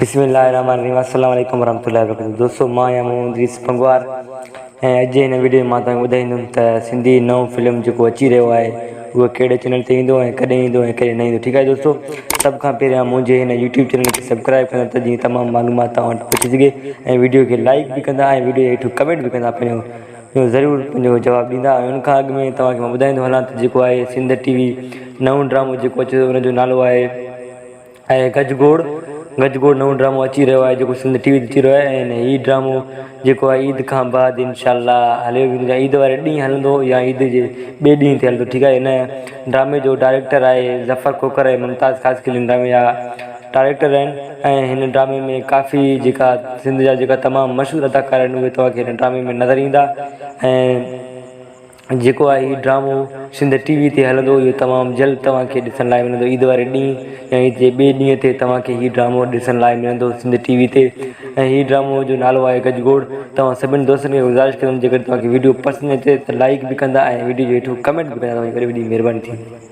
बिस्मिल्लाहिर्रहमानिर्रहीम अस्सलाम वालेकुम वरहमतुल्लाहि वबरकातुहू। दोस्तों मां या मुंदरीस पंगवार ऐं अॼु हिन वीडियो में मां तव्हांखे ॿुधाईंदुमि त सिंधी नओं फिल्म जेको अची रहियो आहे उहो कहिड़े चैनल ते ईंदो ऐं कॾहिं ईंदो ऐं कॾहिं न ईंदो। ठीकु आहे दोस्तों, सभ खां पहिरियां मुंहिंजे हिन यूट्यूब चैनल खे सब्सक्राइब कंदा त जीअं तमामु मालूमात तव्हां वटि पहुची सघे ऐं वीडियो खे लाइक बि कंदा ऐं वीडियो हेठि कमेंट बि कंदा, पंहिंजो ज़रूरु पंहिंजो जवाबु ॾींदा। ऐं उन खां अॻु में तव्हांखे मां ॿुधाईंदो हलां त जेको आहे सिंध टीवी नओं ड्रामो जेको अचे थो उनजो नालो आहे गजगोड़। गजगोड़ नओं ड्रामो अची रहियो आहे जेको सिंध टीवी ते अची रहियो आहे। ऐं हीउ ड्रामो जेको आहे ईद खां बाद इंशाअल्लाह हले, ईद वारे ॾींहुं हलंदो या ईद जे ॿिए ॾींहं ते हलंदो। ठीकु आहे, हिन ड्रामे जो डायरेक्टर आहे ज़फ़र खोखर ऐं मुमताज़ ख़ासक़ी ड्रामे जा डायरेक्टर आहिनि। ऐं हिन ड्रामे में काफ़ी जेका सिंध जा जेका तमामु मशहूरु अदाकार आहिनि उहे तव्हांखे हिन ड्रामे में नज़र ईंदा। ऐं जेको आहे हीउ ड्रामो सिंध टीवी ते हलंदो, इहो तमामु जल्द तव्हांखे ॾिसण लाइ मिलंदो। ईद वारे ॾींहुं या ईद जे ॿिए ॾींहं ते तव्हांखे हीउ ड्रामो ॾिसण लाइ मिलंदो सिंध टीवी ते। ऐं हीउ ड्रामो जो नालो आहे गजगोड़। तव्हां सभिनी दोस्तनि खे गुज़ारिश कंदुमि जेकर तव्हांखे वीडियो पसंदि अचे त लाइक बि कंदा ऐं वीडियो जो हेठो कमेंट बि कंदा, तव्हांजी वॾी वॾी महिरबानी थींदी।